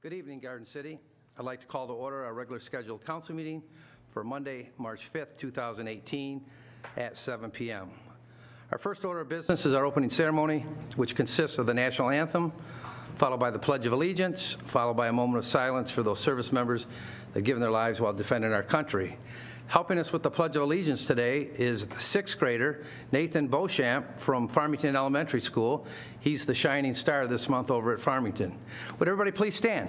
Good evening, Garden City. I'd like to call to order our regular scheduled council meeting for Monday, March 5th, 2018 at 7 p.m. Our first order of business is our opening ceremony, which consists of the national anthem, followed by the Pledge of Allegiance, followed by a moment of silence for those service members that have given their lives while defending our country. Helping us with the Pledge of Allegiance today is sixth grader Nathan Beauchamp from Farmington Elementary School. He's the shining star this month over at Farmington. Would everybody please stand?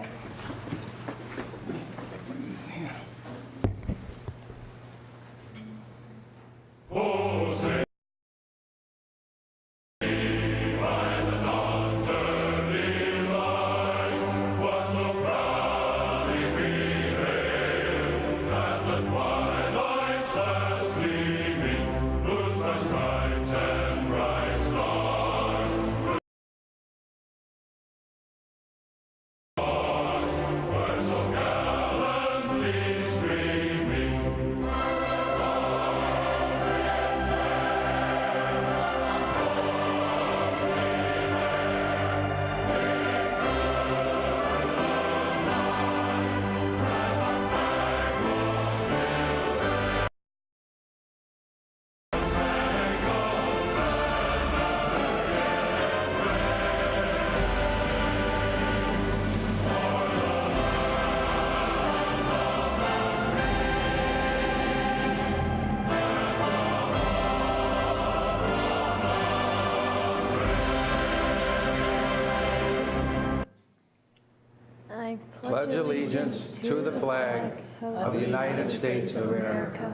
Pledge allegiance to the flag of the United States of America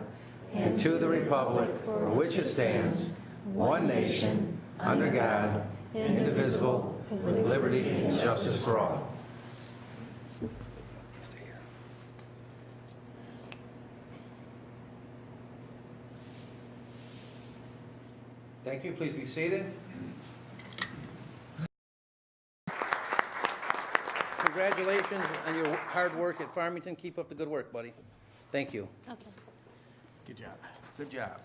and to the republic for which it stands, one nation, under God, indivisible, with liberty and justice for all. Thank you. Please be seated. Congratulations on your hard work at Farmington. Keep up the good work, buddy. Thank you. Okay. Good job. Good job.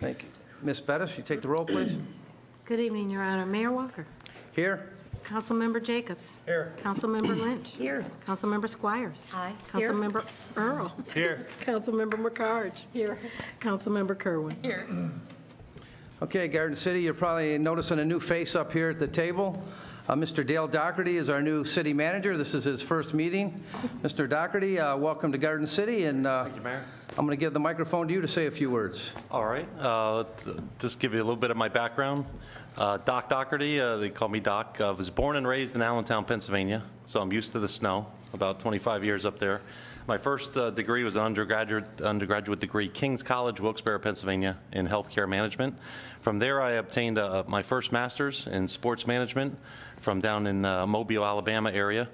Thank you. Ms. Bettis, you take the roll, please. Good evening, Your Honor. Mayor Walker. Here. Councilmember Jacobs. Here. Councilmember Lynch. Here. Councilmember Squires. Aye. Here. Councilmember Earl. Here. Councilmember McCarge. Here. Councilmember Kerwin. Here. Okay, Garden City, you're probably noticing a new face up here at the table. Mr. Dale Dougherty is our new city manager. This is his first meeting. Mr. Dougherty, welcome to Garden City, and Thank you, Mayor. I'm going to give the microphone to you to say a few words. All right. Just give you a little bit of my background. Doc Dougherty, they call me Doc, was born and raised in Allentown, Pennsylvania, so I'm used to the snow, about 25 years up there. My first degree was an undergraduate degree, King's College, Wilkes-Barre, Pennsylvania, in healthcare management. From there, I obtained my first master's in sports management from down in Mobile, Alabama area.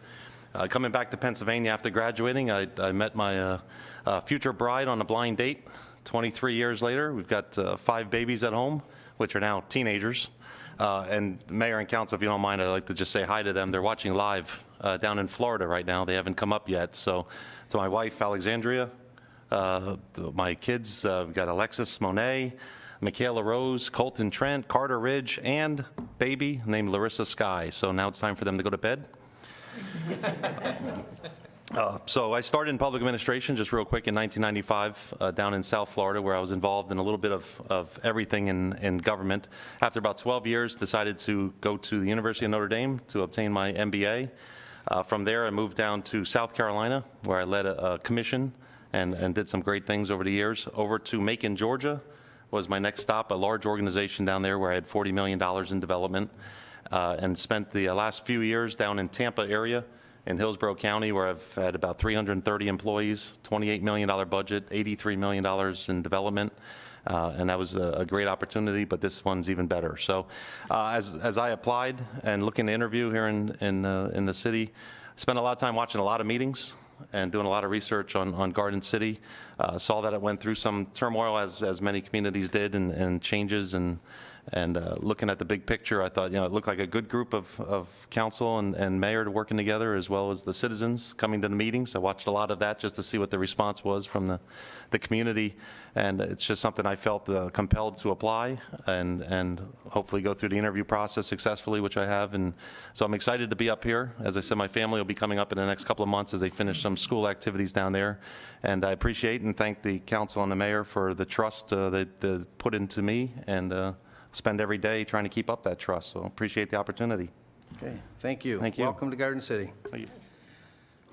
Coming back to Pennsylvania after graduating, I met my future bride on a blind date. 23 years later, we've got 5 babies at home, which are now teenagers. And Mayor and Council, if you don't mind, I'd like to just say hi to them. They're watching live down in Florida right now. They haven't come up yet. So to my wife, Alexandria, my kids, we've got Alexis Monet, Michaela Rose, Colton Trent, Carter Ridge, and baby named Larissa Sky. So now it's time for them to go to bed. So I started in public administration just real quick in 1995 down in South Florida, where I was involved in a little bit of everything in government. After about 12 years, decided to go to the University of Notre Dame to obtain my MBA. From there, I moved down to South Carolina, where I led a commission and did some great things over the years. Over to Macon, Georgia was my next stop, a large organization down there where I had $40 million in development, and spent the last few years down in Tampa area in Hillsborough County, where I've had about 330 employees, $28 million budget, $83 million in development, and that was a great opportunity, but this one's even better. So as I applied and looking to interview here in the city, spent a lot of time watching a lot of meetings and doing a lot of research on Garden City. Saw that it went through some turmoil, as many communities did, and changes, and And looking at the big picture, I thought, it looked like a good group of council and mayor working together, as well as the citizens coming to the meetings. I watched a lot of that just to see what the response was from the community. And it's just something I felt compelled to apply and hopefully go through the interview process successfully, which I have. And so I'm excited to be up here. As I said, my family will be coming up in the next couple of months as they finish some school activities down there. And I appreciate and thank the council and the mayor for the trust they put into me, and spend every day trying to keep up that trust. So appreciate the opportunity. Okay, thank you. Thank you. Welcome to Garden City. Thank you.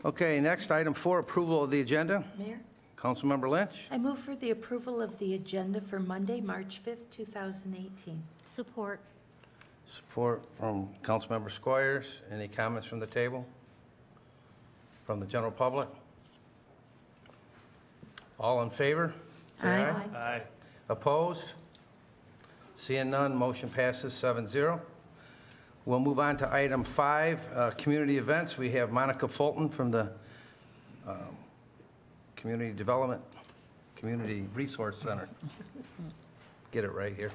Okay, next, item 4, approval of the agenda. Mayor, Councilmember Lynch. I move for the approval of the agenda for Monday, March 5th, 2018. Support. Support from Councilmember Squires. Any comments from the table? From the general public? All in favor? Say Aye. Aye. Opposed? Seeing none, motion passes 7-0. We'll move on to item 5, community events. We have Monica Fulton from the Community Development, Community Resource Center. Get it right here.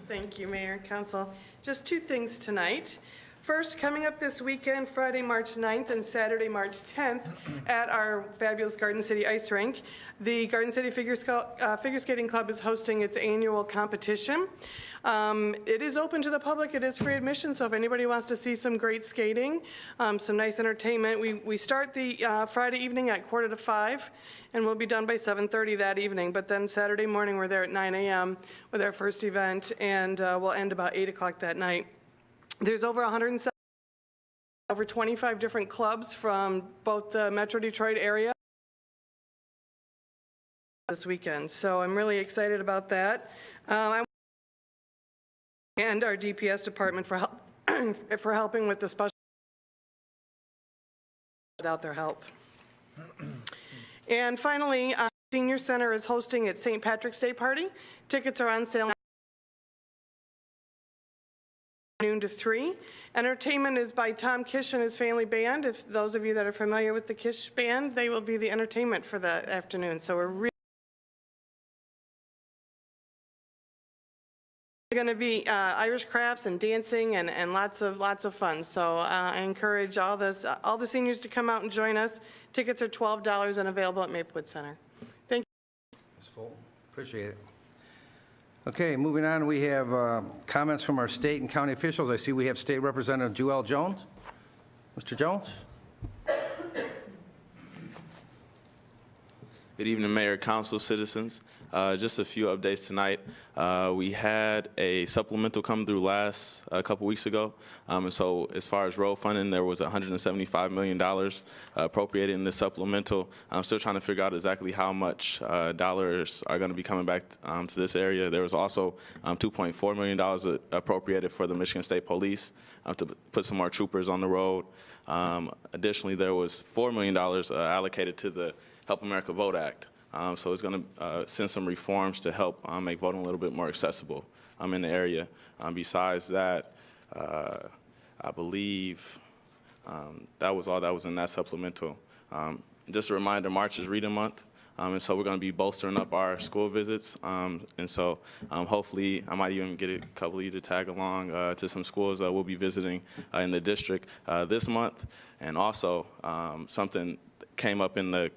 Thank you, Mayor and Council. Just 2 things tonight. First, coming up this weekend, Friday, March 9th and Saturday, March 10th, at our fabulous Garden City Ice Rink, the Garden City Figure Skating Club is hosting its annual competition. It is open to the public. It is free admission, so if anybody wants to see some great skating, some nice entertainment, we start the Friday evening at 4:45, and we'll be done by 7:30 that evening. But then Saturday morning, we're there at 9 a.m. with our first event, and we'll end about 8 o'clock that night. There's over 25 different clubs from both the Metro Detroit area this weekend, so I'm really excited about that. And our DPS department for helping with the special without their help. And finally, Senior Center is hosting its St. Patrick's Day party. Tickets are on sale noon to 3. Entertainment is by Tom Kish and his family band. If those of you that are familiar with the Kish band, they will be the entertainment for the afternoon. So we're really going to be Irish crafts and dancing and lots of fun. So I encourage all the seniors to come out and join us. Tickets are $12 and available at Maplewood Center. Thank you. Ms. Fulton, appreciate it. Okay, moving on, we have comments from our state and county officials. I see we have State Representative Joel Jones. Mr. Jones? Good evening, Mayor, Council, citizens. Just a few updates tonight. We had a supplemental come through a couple weeks ago. And so as far as road funding, there was $175 million appropriated in this supplemental. I'm still trying to figure out exactly how much dollars are going to be coming back to this area. There was also $2.4 million appropriated for the Michigan State Police to put some more troopers on the road. Additionally, there was $4 million allocated to the Help America Vote Act. So it's going to send some reforms to help make voting a little bit more accessible in the area. Besides that, I believe that was all that was in that supplemental. Just a reminder, March is Reading Month, and so we're going to be bolstering up our school visits. And so hopefully I might even get a couple of you to tag along to some schools that we'll be visiting in the district this month. And also something came up in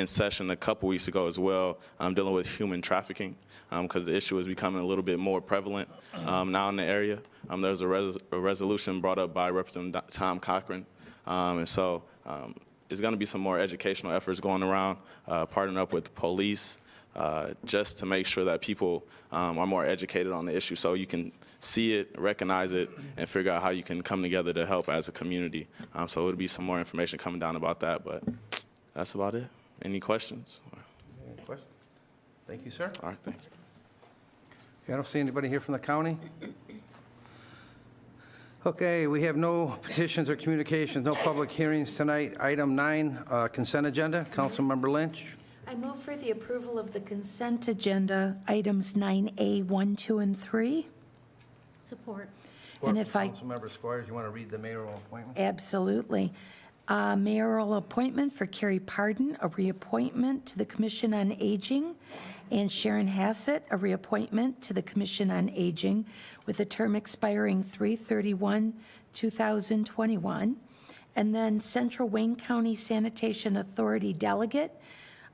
session a couple weeks ago as well, dealing with human trafficking, because the issue is becoming a little bit more prevalent now in the area. There was a resolution brought up by Representative Tom Cochran, and so there's going to be some more educational efforts going around, partnering up with the police, just to make sure that people are more educated on the issue, so you can see it, recognize it, and figure out how you can come together to help as a community. So it'll be some more information coming down about that, but that's about it. Any questions? Any questions? Thank you, sir. All right, thank you. Okay, I don't see anybody here from the county. Okay, we have no petitions or communications, no public hearings tonight. Item 9, consent agenda. Councilmember Lynch. I move for the approval of the consent agenda, items 9A, 1, 2, and 3. Support. And if I- Councilmember Squires, you want to read the mayoral appointment? Absolutely. Mayoral appointment for Carrie Pardon, a reappointment to the Commission on Aging, and Sharon Hassett, a reappointment to the Commission on Aging with a term expiring 3/31/2021. And then Central Wayne County Sanitation Authority Delegate,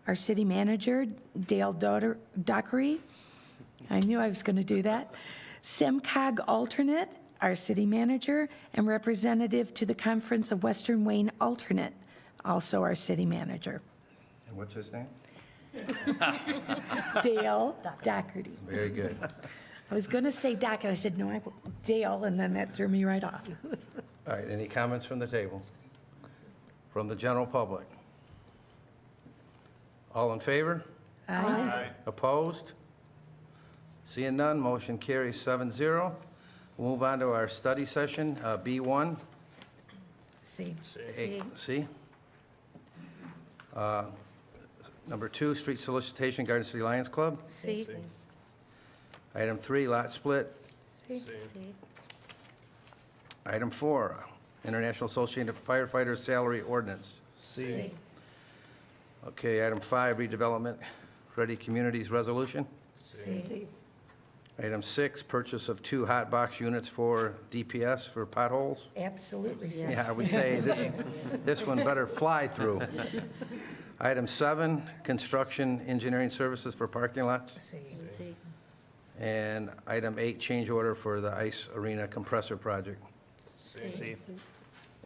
our city manager, Dale Dougherty. I knew I was going to do that. SEMCOG alternate, our city manager, and representative to the Conference of Western Wayne alternate, also our city manager. And what's his name? Dale Dougherty. Very good. I was going to say Doc, and I said, no, Dale, and then that threw me right off. All right, any comments from the table? From the general public? All in favor? Aye. Opposed? Seeing none, motion carries 7-0. We'll move on to our study session, B1. See. C. Number 2, street solicitation, Garden City Lions Club. C. Item 3, lot split. C. Item 4, International Association of Firefighters Salary Ordinance. C. Okay, item 5, redevelopment, Ready Communities Resolution. C. Item 6, purchase of 2 hot box units for DPS for potholes. Absolutely, sir. Yeah, I would say this one better fly through. Item 7, construction engineering services for parking lots. See. C. And item 8, change order for the ice arena compressor project. C.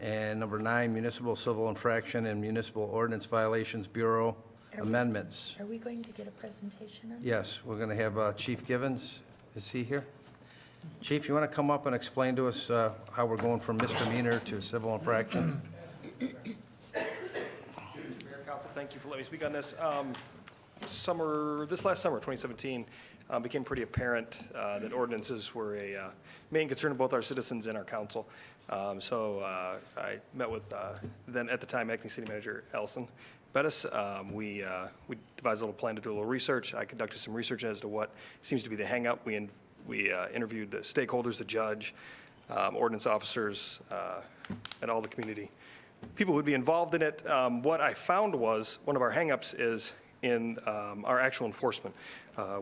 And number 9, municipal civil infraction and municipal ordinance violations bureau amendments. Are we going to get a presentation on? Yes, we're going to have Chief Givens. Is he here? Chief, you want to come up and explain to us how we're going from misdemeanor to civil infraction? Mayor, Council, thank you for letting me speak on this. This last summer, 2017, became pretty apparent that ordinances were a main concern of both our citizens and our council. So I met with then at the time acting city manager Allison Bettis. We devised a little plan to do a little research. I conducted some research as to what seems to be the hangup. We interviewed the stakeholders, the judge, ordinance officers, and all the community people who would be involved in it. What I found was one of our hangups is in our actual enforcement.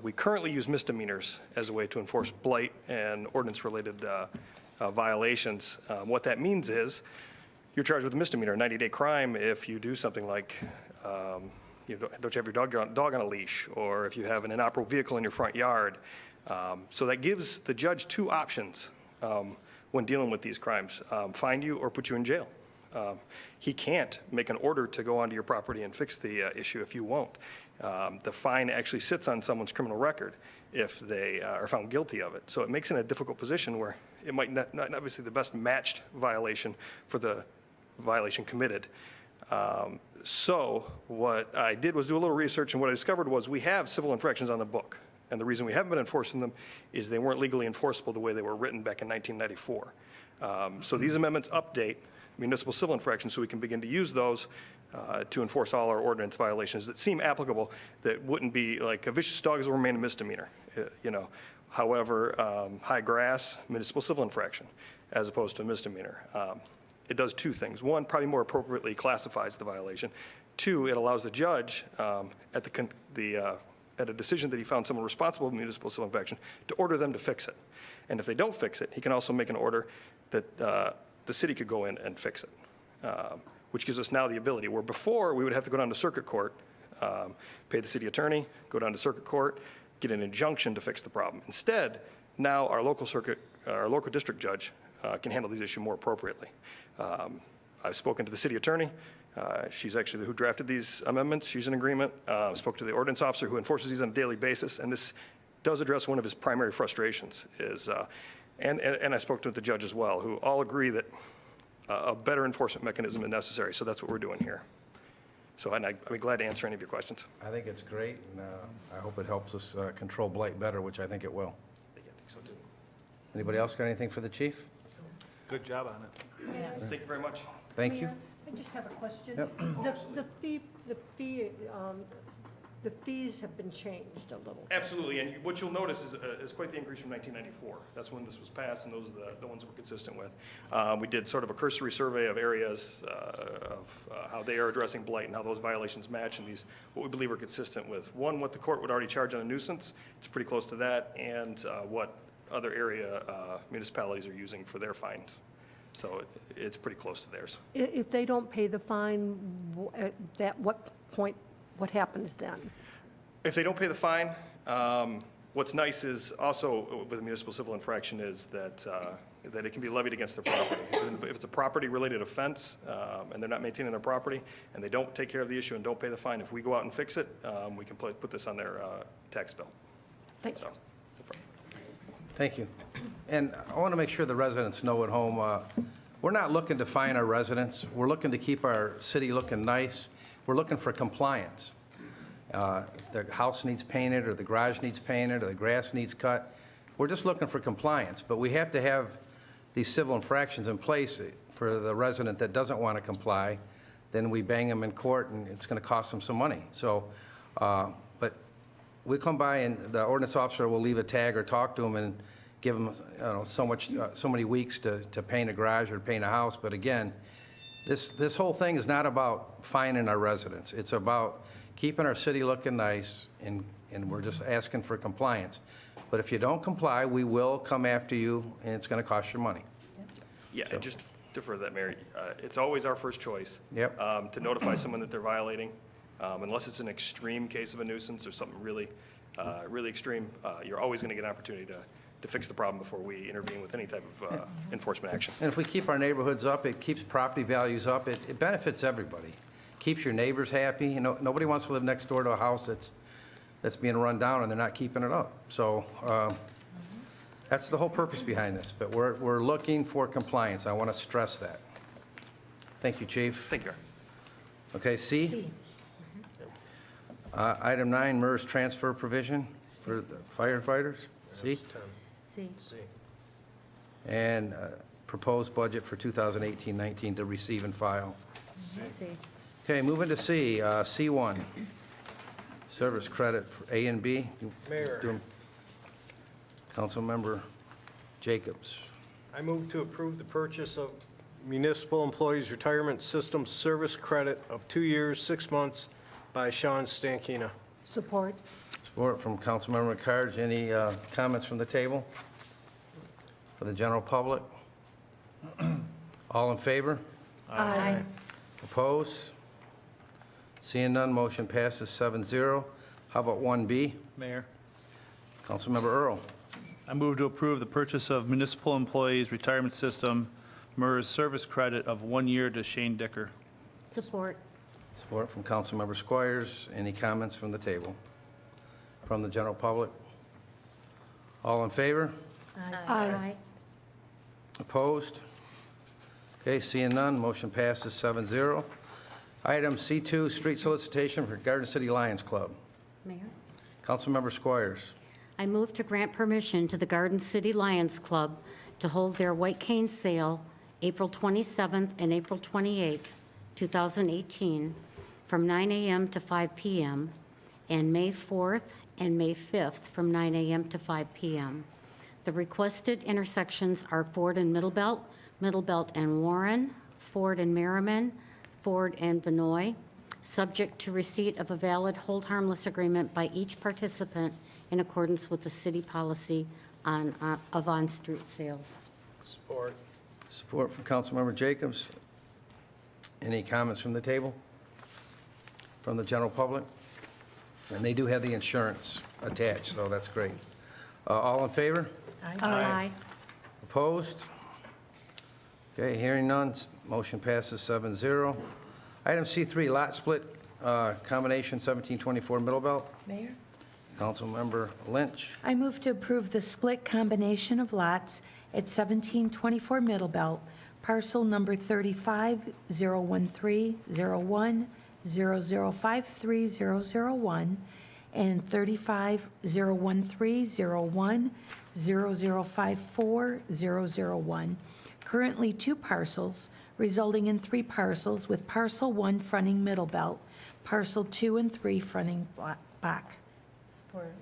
We currently use misdemeanors as a way to enforce blight and ordinance-related violations. What that means is you're charged with a misdemeanor, a 90-day crime if you do something like don't you have your dog on a leash, or if you have an inoperable vehicle in your front yard. So that gives the judge 2 options when dealing with these crimes, fine you or put you in jail. He can't make an order to go onto your property and fix the issue if you won't. The fine actually sits on someone's criminal record if they are found guilty of it. So it makes it in a difficult position where it might not obviously the best matched violation for the violation committed. So what I did was do a little research, and what I discovered was we have civil infractions on the book. And the reason we haven't been enforcing them is they weren't legally enforceable the way they were written back in 1994. So these amendments update municipal civil infractions so we can begin to use those to enforce all our ordinance violations that seem applicable, that wouldn't be like a vicious dog will remain a misdemeanor, However, high grass, municipal civil infraction, as opposed to a misdemeanor. It does 2 things. 1, probably more appropriately classifies the violation. 2, it allows the judge at a decision that he found someone responsible for municipal civil infraction to order them to fix it. And if they don't fix it, he can also make an order that the city could go in and fix it, which gives us now the ability, where before we would have to go down to circuit court, pay the city attorney, go down to circuit court, get an injunction to fix the problem. Instead, now our local district judge can handle these issues more appropriately. I've spoken to the city attorney. She's actually who drafted these amendments. She's in agreement. Spoke to the ordinance officer who enforces these on a daily basis, and this does address one of his primary frustrations. And I spoke to the judge as well, who all agree that a better enforcement mechanism is necessary. So that's what we're doing here. So I'd be glad to answer any of your questions. I think it's great, and I hope it helps us control blight better, which I think it will. I think so too. Anybody else got anything for the chief? Good job on it. Thank you very much. Thank you. Mayor, I just have a question. Yep. The fee the fees have been changed a little. Absolutely, and what you'll notice is quite the increase from 1994. That's when this was passed, and those are the ones we're consistent with. We did sort of a cursory survey of areas of how they are addressing blight and how those violations match, and these, what we believe are consistent with, one, what the court would already charge on a nuisance, it's pretty close to that, and what other area municipalities are using for their fines. So it's pretty close to theirs. If they don't pay the fine, at what point, what happens then? If they don't pay the fine, what's nice is also with a municipal civil infraction is that it can be levied against their property. If it's a property-related offense and they're not maintaining their property and they don't take care of the issue and don't pay the fine, if we go out and fix it, we can put this on their tax bill. Thank you. So, Thank you. And I want to make sure the residents know at home, we're not looking to fine our residents. We're looking to keep our city looking nice. We're looking for compliance. If the house needs painted, or the garage needs painted, or the grass needs cut, we're just looking for compliance. But we have to have these civil infractions in place for the resident that doesn't want to comply. Then we bang them in court, and it's going to cost them some money. So, but we come by, and the ordinance officer will leave a tag or talk to them and give them, so many weeks to paint a garage or paint a house. But again, this whole thing is not about fining our residents. It's about keeping our city looking nice, and we're just asking for compliance. But if you don't comply, we will come after you, and it's going to cost you money. yeah, and just to further that, Mayor, it's always our first choice. Yep. To notify someone that they're violating, unless it's an extreme case of a nuisance or something really, really extreme, you're always going to get an opportunity to fix the problem before we intervene with any type of enforcement action. And if we keep our neighborhoods up, it keeps property values up. It benefits everybody. Keeps your neighbors happy. You know, nobody wants to live next door to a house that's being run down and they're not keeping it up. So that's the whole purpose behind this. But we're looking for compliance. I want to stress that. Thank you, Chief. Thank you. Okay, C? C. Item 9, MERS transfer provision for the firefighters. C? C. And proposed budget for 2018-19 to receive and file. C. Okay, moving to C, C1, service credit for A and B. Mayor. Councilmember Jacobs. I move to approve the purchase of Municipal Employees Retirement System service credit of 2 years, 6 months by Sean Stankina. Support. Support from Councilmember Carge. Any comments from the table for the general public? All in favor? Aye. Opposed? Seeing none, motion passes 7-0. How about 1B? Mayor, Councilmember Earl. I move to approve the purchase of Municipal Employees Retirement System MERS service credit of 1 year to Shane Dicker. Support. Support from Councilmember Squires. Any comments from the table? From the general public? All in favor? Aye. Opposed? Okay, seeing none, motion passes 7-0. Item C2, street solicitation for Garden City Lions Club. Mayor, Councilmember Squires. I move to grant permission to the Garden City Lions Club to hold their White Cane Sale April 27th and April 28th, 2018, from 9 a.m. to 5 p.m., and May 4th and May 5th from 9 a.m. to 5 p.m. The requested intersections are Ford and Middlebelt, Middlebelt and Warren, Ford and Merriman, Ford and Benoit, subject to receipt of a valid hold harmless agreement by each participant in accordance with the city policy of on-street sales. Support. Support from Councilmember Jacobs. Any comments from the table? From the general public? And they do have the insurance attached, so that's great. All in favor? Aye. Opposed? Okay, hearing none, motion passes 7-0. Item C3, lot split combination 1724 Middlebelt. Mayor? Councilmember Lynch. I move to approve the split combination of lots at 1724 Middlebelt, parcel number 35-013-01-0053001 and 35-013-01-0054001. Currently 2 parcels, resulting in 3 parcels, with parcel 1 fronting Middlebelt, parcel 2 and 3 fronting Bach. Support.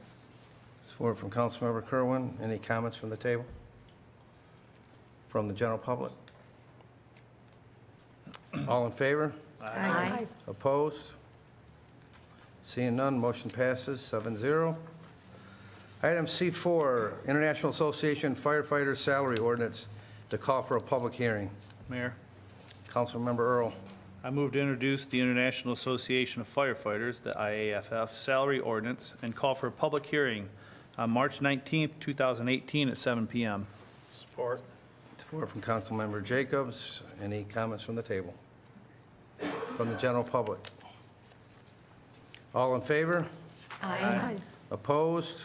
Support from Councilmember Kerwin. Any comments from the table? From the general public? All in favor? Aye. Opposed? Seeing none, motion passes 7-0. Item C4, International Association Firefighter Salary Ordinance, to call for a public hearing. Mayor, Councilmember Earl. I move to introduce the International Association of Firefighters, the IAFF, salary ordinance and call for a public hearing on March 19th, 2018 at 7 p.m. Support. Support from Councilmember Jacobs. Any comments from the table? From the general public? All in favor? Aye. Opposed?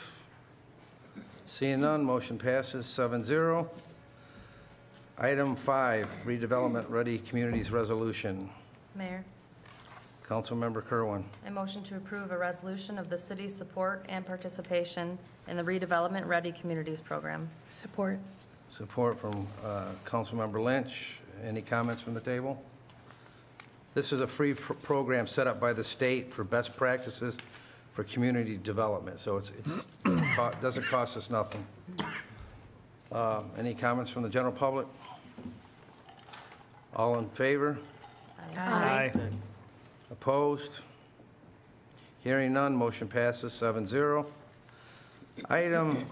Seeing none, motion passes 7-0. Item 5, Redevelopment Ready Communities Resolution. Mayor, Councilmember Kerwin. I motion to approve a resolution of the city's support and participation in the Redevelopment Ready Communities Program. Support. Support from Councilmember Lynch. Any comments from the table? This is a free program set up by the state for best practices for community development, so it doesn't cost us nothing. Any comments from the general public? All in favor? Aye. Opposed? Hearing none, motion passes 7-0. Item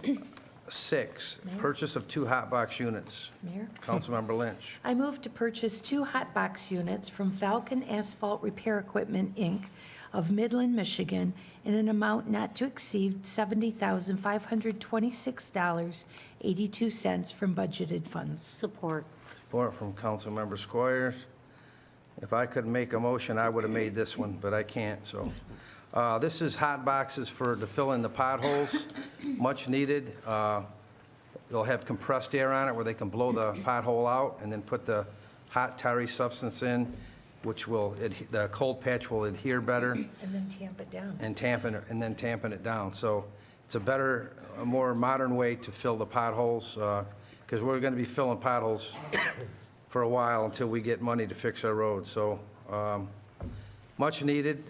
6, purchase of 2 hot box units. Mayor? Councilmember Lynch. I move to purchase 2 hot box units from Falcon Asphalt Repair Equipment, Inc. of Midland, Michigan, in an amount not to exceed $70,526.82 from budgeted funds. Support. Support from Councilmember Squires. If I could make a motion, I would have made this one, but I can't, so. This is hot boxes to fill in the potholes, much needed. They'll have compressed air on it where they can blow the pothole out and then put the hot tarry substance in, which will, the cold patch will adhere better. And then tamp it down. And then tamping it down. So it's a better, a more modern way to fill the potholes, because we're going to be filling potholes for a while until we get money to fix our roads. So much needed.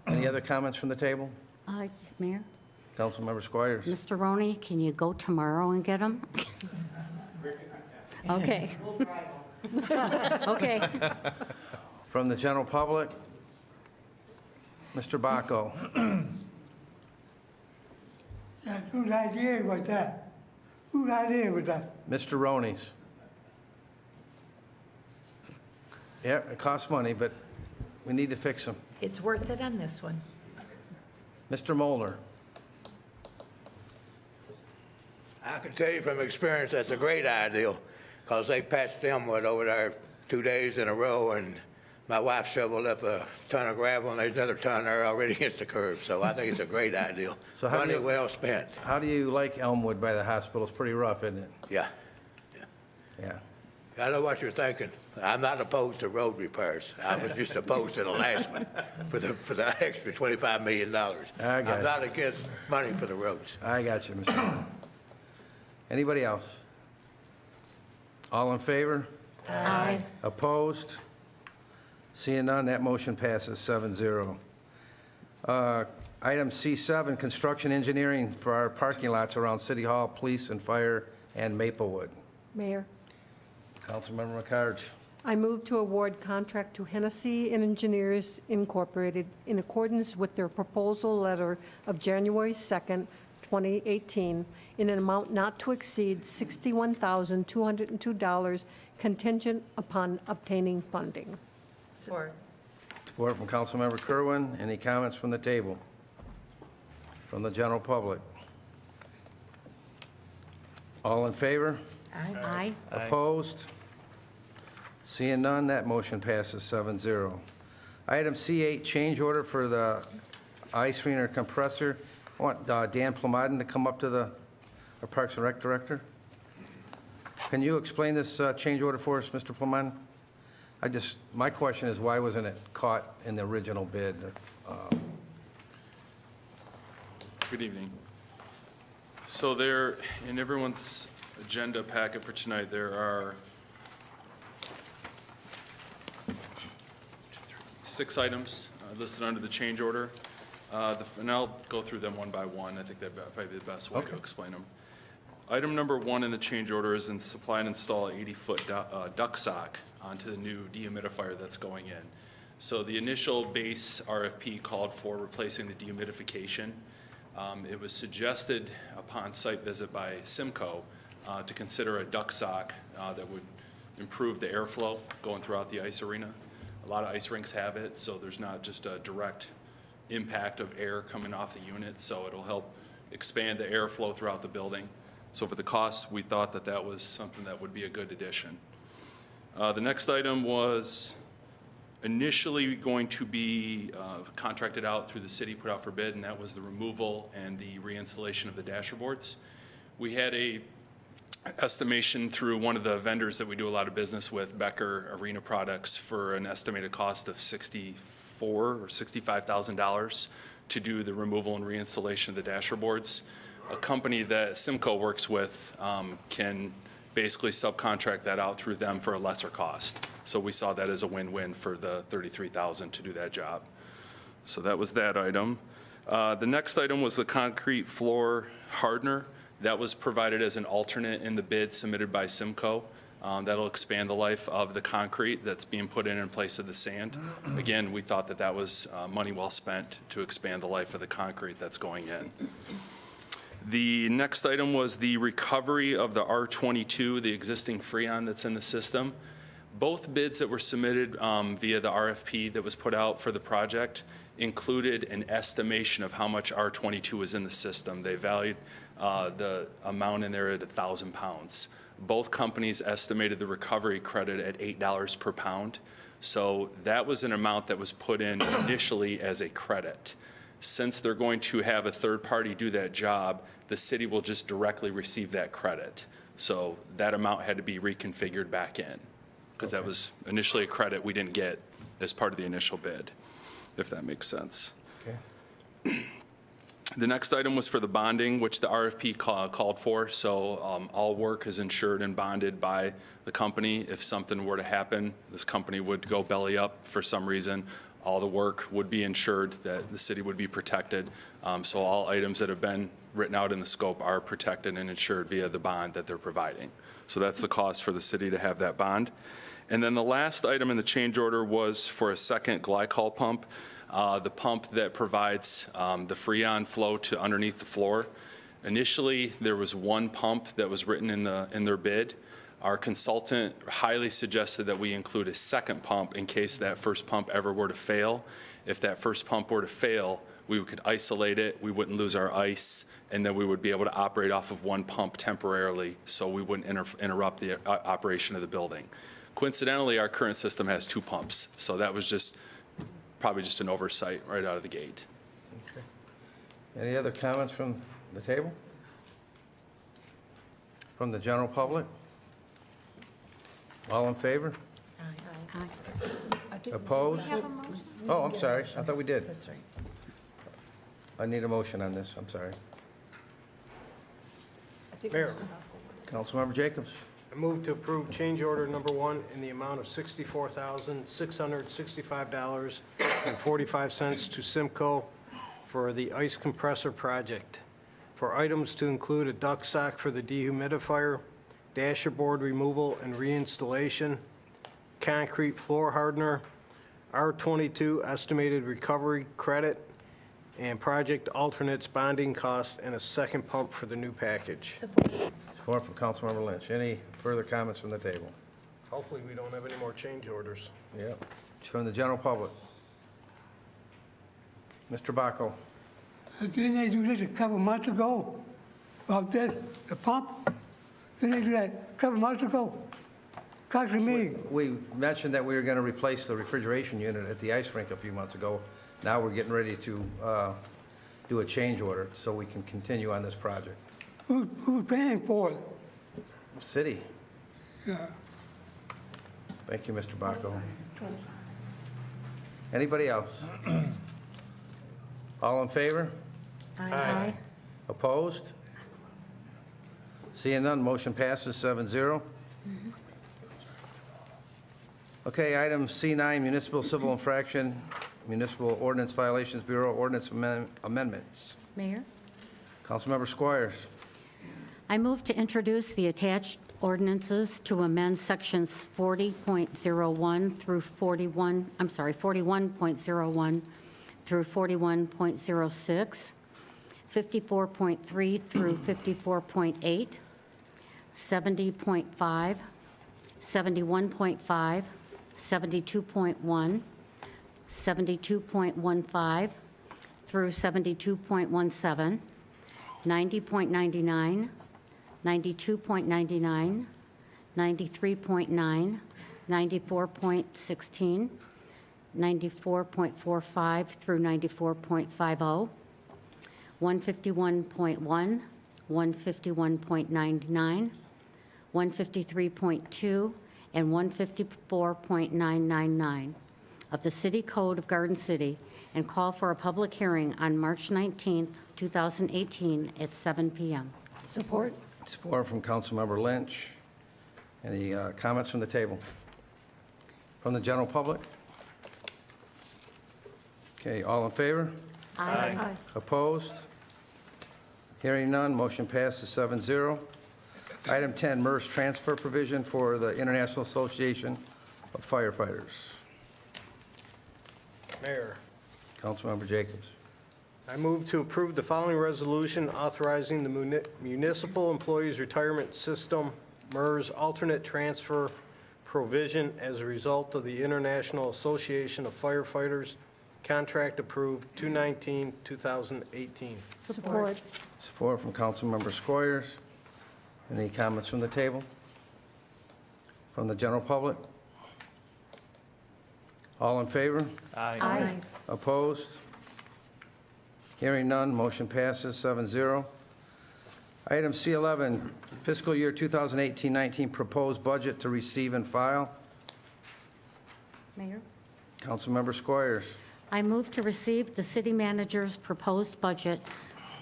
Any other comments from the table? Mayor? Councilmember Squires. Mr. Roney, can you go tomorrow and get them? Okay. Okay. From the general public, Mr. Bacco. Yeah, good idea with that. Good idea with that. Mr. Roney's. Yeah, it costs money, but we need to fix them. It's worth it on this one. Mr. Molnar. I can tell you from experience that's a great idea, because they patched Elmwood over there 2 days in a row, and my wife shoveled up a ton of gravel, and there's another ton there already against the curb. So I think it's a great idea. So how do Money you- well spent. How do you like Elmwood by the hospital? It's pretty rough, isn't it? Yeah. Yeah. I know what you're thinking. I'm not opposed to road repairs. I was just opposed to the last one for the extra $25 million. I got I'm you. not against money for the roads. I got you, Mr. Molnar. Anybody else? All in favor? Aye. Opposed? Seeing none, that motion passes 7-0. Item C7, construction engineering for our parking lots around City Hall, Police and Fire, and Maplewood. Mayor, Councilmember McCarge. I move to award contract to Hennessy Engineers Incorporated in accordance with their proposal letter of January 2nd, 2018, in an amount not to exceed $61,202 contingent upon obtaining funding. Support. Support from Councilmember Kerwin. Any comments from the table? From the general public? All in favor? Aye. Opposed? Seeing none, that motion passes 7-0. Item C8, change order for the ice rink or compressor. I want Dan Plomaden to come up to our Parks and Rec Director. Can you explain this change order for us, Mr. Plomaden? My question is, why wasn't it caught in the original bid? Good evening. So there, in everyone's agenda packet for tonight, there are 6 items listed under the change order. And I'll go through them one by one. I think that'd probably be the best way to explain them. Item number 1 in the change order is supply and install an 80-foot duct sock onto the new dehumidifier that's going in. So the initial base RFP called for replacing the dehumidification. It was suggested upon site visit by Simco to consider a duct sock that would improve the airflow going throughout the ice arena. A lot of ice rinks have it, so there's not just a direct impact of air coming off the unit, so it'll help expand the airflow throughout the building. So for the cost, we thought that that was something that would be a good addition. The next item was initially going to be contracted out through the city, put out for bid, and that was the removal and the reinstallation of the dasher boards. We had a estimation through one of the vendors that we do a lot of business with, Becker Arena Products, for an estimated cost of $64,000 or $65,000 to do the removal and reinstallation of the dasher boards. A company that Simco works with can basically subcontract that out through them for a lesser cost. So we saw that as a win-win for the $33,000 to do that job. So that was that item. The next item was the concrete floor hardener. That was provided as an alternate in the bid submitted by Simco. That'll expand the life of the concrete that's being put in place of the sand. Again, we thought that that was money well spent to expand the life of the concrete that's going in. The next item was the recovery of the R22, the existing Freon that's in the system. Both bids that were submitted via the RFP that was put out for the project included an estimation of how much R22 is in the system. They valued the amount in there at 1,000 pounds. Both companies estimated the recovery credit at $8 per pound. So that was an amount that was put in initially as a credit. Since they're going to have a third party do that job, the city will just directly receive that credit. So that amount had to be reconfigured back in, because that was initially a credit we didn't get as part of the initial bid, if that makes sense. Okay. The next item was for the bonding, which the RFP called for. So all work is insured and bonded by the company. If something were to happen, this company would go belly up for some reason. All the work would be insured, that the city would be protected. So all items that have been written out in the scope are protected and insured via the bond that they're providing. So that's the cost for the city to have that bond. And then the last item in the change order was for a second glycol pump, the pump that provides the Freon flow to underneath the floor. Initially, there was one pump that was written in their bid. Our consultant highly suggested that we include a second pump in case that first pump ever were to fail. If that first pump were to fail, we could isolate it, we wouldn't lose our ice, and then we would be able to operate off of one pump temporarily so we wouldn't interrupt the operation of the building. Coincidentally, our current system has 2 pumps, so that was probably just an oversight right out of the gate. Okay. Any other comments from the table? From the general public? All in favor? Opposed? Oh, I'm sorry. I thought we did. That's right. I need a motion on this. I'm sorry. Mayor, Councilmember Jacobs. I move to approve change order number 1 in the amount of $64,665.45 to Simco for the ice compressor project, for items to include a duct sock for the dehumidifier, dasher board removal and reinstallation, concrete floor hardener, R22 estimated recovery credit, and project alternates bonding cost, and a second pump for the new package. Support from Councilmember Lynch. Any further comments from the table? Hopefully, we don't have any more change orders. Yep. From the general public. Mr. Bacco. Didn't they do this a couple months ago? About this, the pump? Didn't they do that a couple months ago? Council meeting. We mentioned that we were going to replace the refrigeration unit at the ice rink a few months ago. Now we're getting ready to do a change order so we can continue on this project. Who's paying for it? City. Yeah. Thank you, Mr. Bacco. Anybody else? All in favor? Aye. Opposed? Seeing none, motion passes 7-0. Okay, item C9, municipal civil infraction Municipal Ordinance Violations Bureau Ordinance Amendments. Mayor? Councilmember Squires. I move to introduce the attached ordinances to amend sections 40.01 through 41.01 through 41.06, 54.3 through 54.8, 70.5, 71.5, 72.1, 72.15 through 72.17, 90.99, 92.99, 93.9, 94.16, 94.45 through 94.50, 151.1, 151.99, 153.2, and 154.999 of the City Code of Garden City, and call for a public hearing on March 19th, 2018 at 7 p.m. Support. Support from Councilmember Lynch. Any comments from the table? From the general public? Okay, all in favor? Aye. Opposed? Hearing none, motion passes 7-0. Item 10, MERS transfer provision for the International Association of Firefighters. Mayor, Councilmember Jacobs. I move to approve the following resolution authorizing the Municipal Employees Retirement System, MERS alternate transfer provision as a result of the International Association of Firefighters contract approved 2/19/2018. Support. Support from Councilmember Squires. Any comments from the table? From the general public? All in favor? Aye. Opposed? Hearing none, motion passes 7-0. Item C11, fiscal year 2018-19 proposed budget to receive and file. Mayor? Councilmember Squires. I move to receive the city manager's proposed budget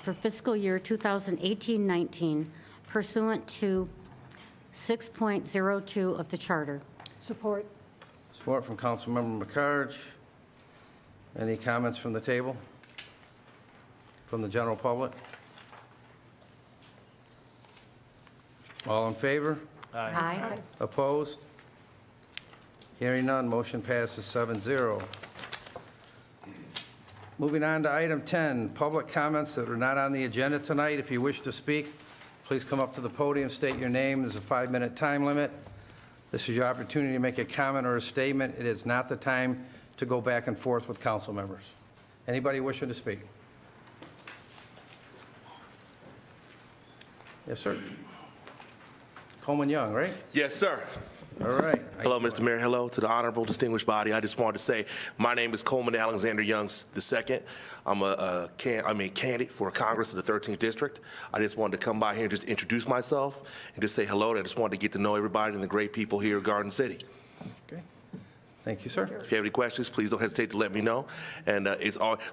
for fiscal year 2018-19 pursuant to 6.02 of the charter. Support. Support from Councilmember McCarge. Any comments from the table? From the general public? All in favor? Aye. Opposed? Hearing none, motion passes 7-0. Moving on to item 10, public comments that are not on the agenda tonight. If you wish to speak, please come up to the podium, state your name. There's a 5-minute time limit. This is your opportunity to make a comment or a statement. It is not the time to go back and forth with council members. Anybody wishing to speak? Yes, sir. Coleman Young, right? Yes, sir. All right. Hello, Mr. Mayor. Hello to the honorable distinguished body. I just wanted to say my name is Coleman Alexander Young II. I'm a candidate for Congress in the 13th District. I just wanted to come by here and just introduce myself and just say hello. I just wanted to get to know everybody and the great people here at Garden City. Okay. Thank you, sir. If you have any questions, please don't hesitate to let me know. And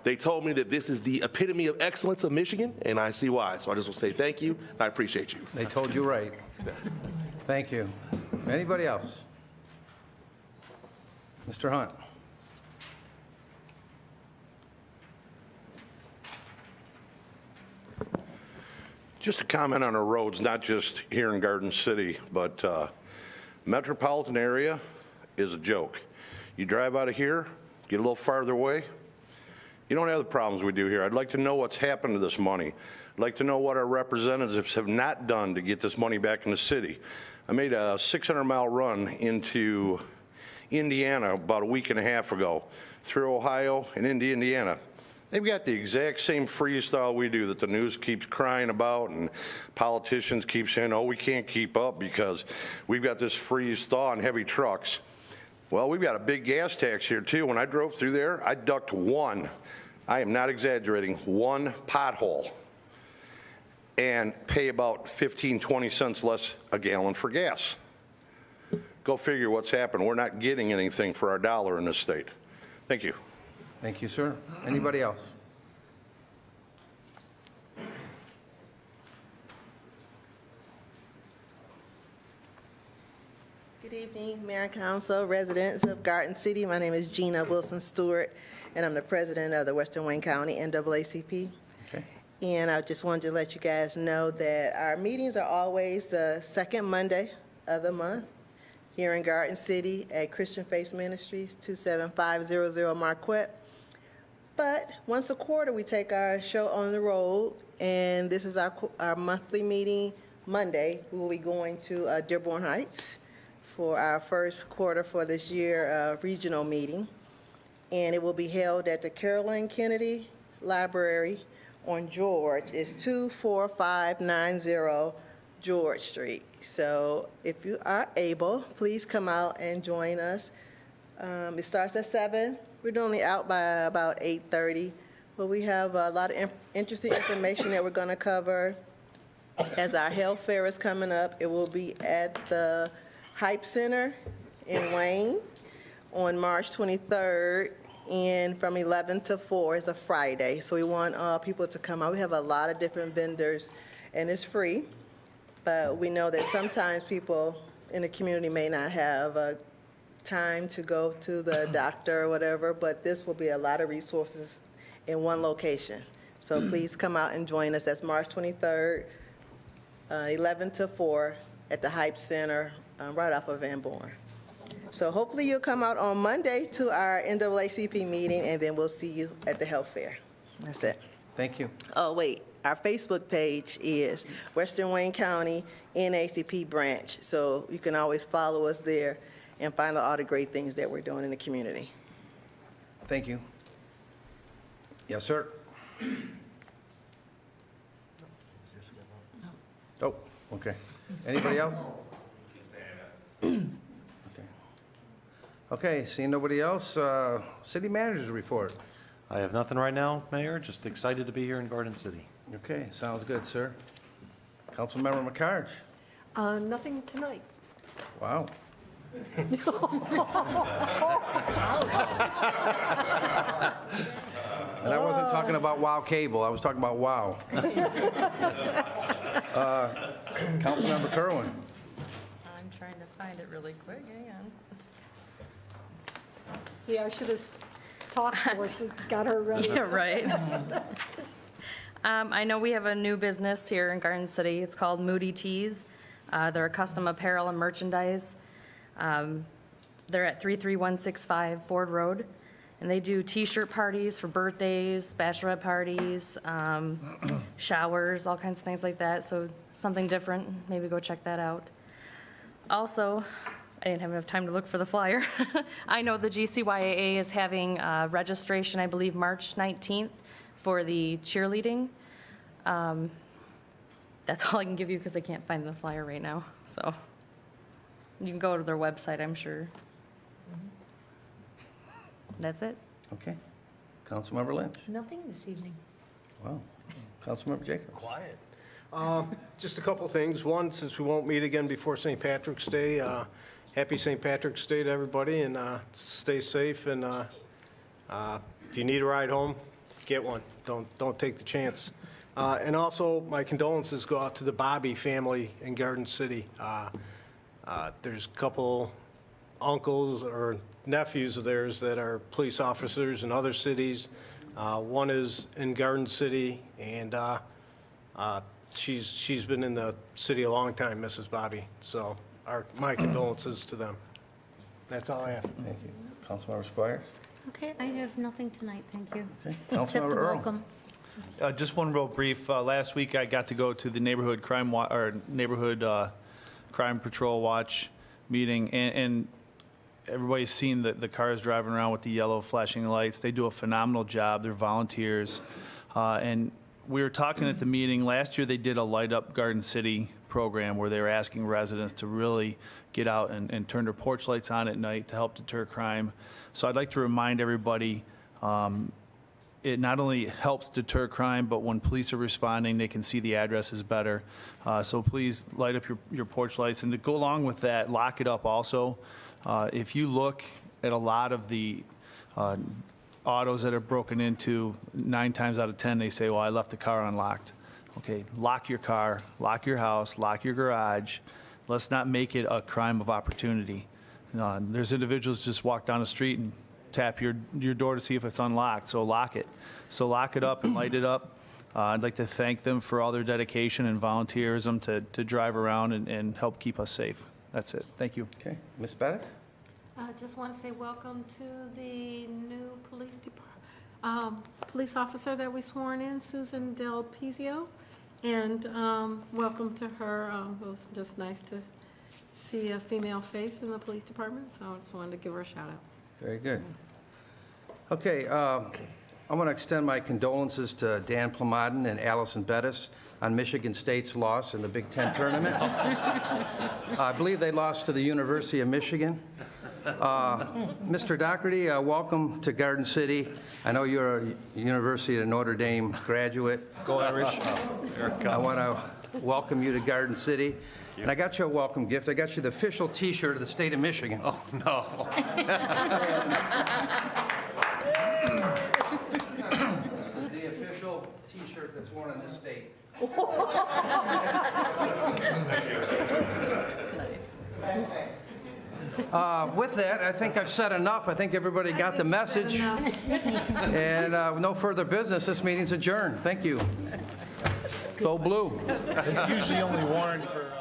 they told me that this is the epitome of excellence of Michigan, and I see why. So I just want to say thank you, and I appreciate you. They told you right. Thank you. Anybody else? Mr. Hunt. Just a comment on our roads, not just here in Garden City, but metropolitan area is a joke. You drive out of here, get a little farther away, you don't have the problems we do here. I'd like to know what's happened to this money. I'd like to know what our representatives have not done to get this money back in the city. I made a 600-mile run into Indiana about a week and a half ago, through Ohio and into Indiana. They've got the exact same freestyle we do that the news keeps crying about, and politicians keep saying, oh, we can't keep up because we've got this freeze thaw and heavy trucks. Well, we've got a big gas tax here too. When I drove through there, I ducked one, I am not exaggerating, one pothole, and pay about 15, 20 cents less a gallon for gas. Go figure what's happened. We're not getting anything for our dollar in this state. Thank you. Thank you, sir. Anybody else? Good Good evening, Mayor and Council, residents of Garden City. My name is Gina Wilson Stewart, and I'm the president of the Western Wayne County NAACP. Okay. And I just wanted to let you guys know that our meetings are always the second Monday of the month here in Garden City at Christian Faith Ministries, 27500 Marquette. But once a quarter, we take our show on the road, and this is our monthly meeting. Monday, we will be going to Dearborn Heights for our first quarter for this year regional meeting. And it will be held at the Carolyn Kennedy Library on George. It's 24590 George Street. So if you are able, please come out and join us. It starts at 7. We're only out by about 8:30, but we have a lot of interesting information that we're going to cover. As our health fair is coming up, it will be at the Hype Center in Wayne on March 23rd, and from 11 to 4 is a Friday. So we want people to come out. We have a lot of different vendors, and it's free. But we know that sometimes people in the community may not have time to go to the doctor or whatever, but this will be a lot of resources in one location. So please come out and join us. That's March 23rd, 11 to 4 at the Hype Center right off of Van Born. So hopefully you'll come out on Monday to our NAACP meeting, and then we'll see you at the health fair. That's it. Thank you. Oh, wait. Our Facebook page is Western Wayne County NAACP branch. So you can always follow us there and find out all the great things that we're doing in the community. Thank you. Yes, sir. Oh, okay. Anybody else? Okay. Okay, seeing nobody else, city manager's report. I have nothing right now, Mayor, just excited to be here in Garden City. Okay, sounds good, sir. Councilmember McCarge. Nothing tonight. Wow. And I wasn't talking about WOW Cable, I was talking about WOW. Councilmember Kerwin. I'm trying to find it really quick, hang on. See, I should have talked more, so got her ready. Yeah, right. I know we have a new business here in Garden City. It's called Moody Tees. They're a custom apparel and merchandise. They're at 33165 Ford Road, and they do T-shirt parties for birthdays, bachelorette parties, showers, all kinds of things like that. So something different. Maybe go check that out. Also, I didn't have enough time to look for the flyer. I know the GCYAA is having registration, I believe, March 19th for the cheerleading. That's all I can give you because I can't find the flyer right now. So you can go to their website, I'm sure. That's it. Okay. Councilmember Lynch. Nothing this evening. Wow. Councilmember Jacob. Quiet. Just a couple things. One, since we won't meet again before St. Patrick's Day, happy St. Patrick's Day to everybody, and stay safe. And if you need a ride home, get one. Don't take the chance. And also, my condolences go out to the Bobby family in Garden City. There's a couple uncles or nephews of theirs that are police officers in other cities. One is in Garden City, and she's been in the city a long time, Mrs. Bobby. So my condolences to them. That's all I have. Thank you. Councilmember Squires. Okay, I have nothing tonight, thank you. Okay. Except Councilmember a Earl. welcome. Just one real brief. Last week, I got to go to the neighborhood crime patrol watch meeting, and everybody's seen the cars driving around with the yellow flashing lights. They do a phenomenal job. They're volunteers, and we were talking at the meeting. Last year, they did a Light Up Garden City program where they were asking residents to really get out and turn their porch lights on at night to help deter crime. So I'd like to remind everybody. It not only helps deter crime, but when police are responding, they can see the addresses better. So please light up your porch lights. And to go along with that, lock it up also. If you look at a lot of the autos that are broken into, 9 times out of 10, they say, well, I left the car unlocked. Okay, lock your car, lock your house, lock your garage. let's not make it a crime of opportunity. There's individuals just walk down the street and tap your door to see if it's unlocked, so lock it. So lock it up and light it up. I'd like to thank them for all their dedication and volunteerism to drive around and help keep us safe. That's it. Thank you. Okay, Ms. Bettis? I just want to say welcome to the new police officer that we sworn in, Susan Del Pizio, and welcome to her. It was just nice to see a female face in the police department, so I just wanted to give her a shout out. Very good. Okay, I want to extend my condolences to Dan Plamaden and Allison Bettis on Michigan State's loss in the Big Ten tournament. I believe they lost to the University of Michigan. Mr. Dougherty, welcome to Garden City. I know you're a University of Notre Dame graduate. Go Irish. I want to welcome you to Garden City. And I got you a welcome gift. I got you the official T-shirt of the state of Michigan. Oh, no. This is the official T-shirt that's worn in this state. With that, I think I've said enough. I think everybody got the message. And with no further business, this meeting's adjourned. Thank you. Go Blue. It's usually only worn for...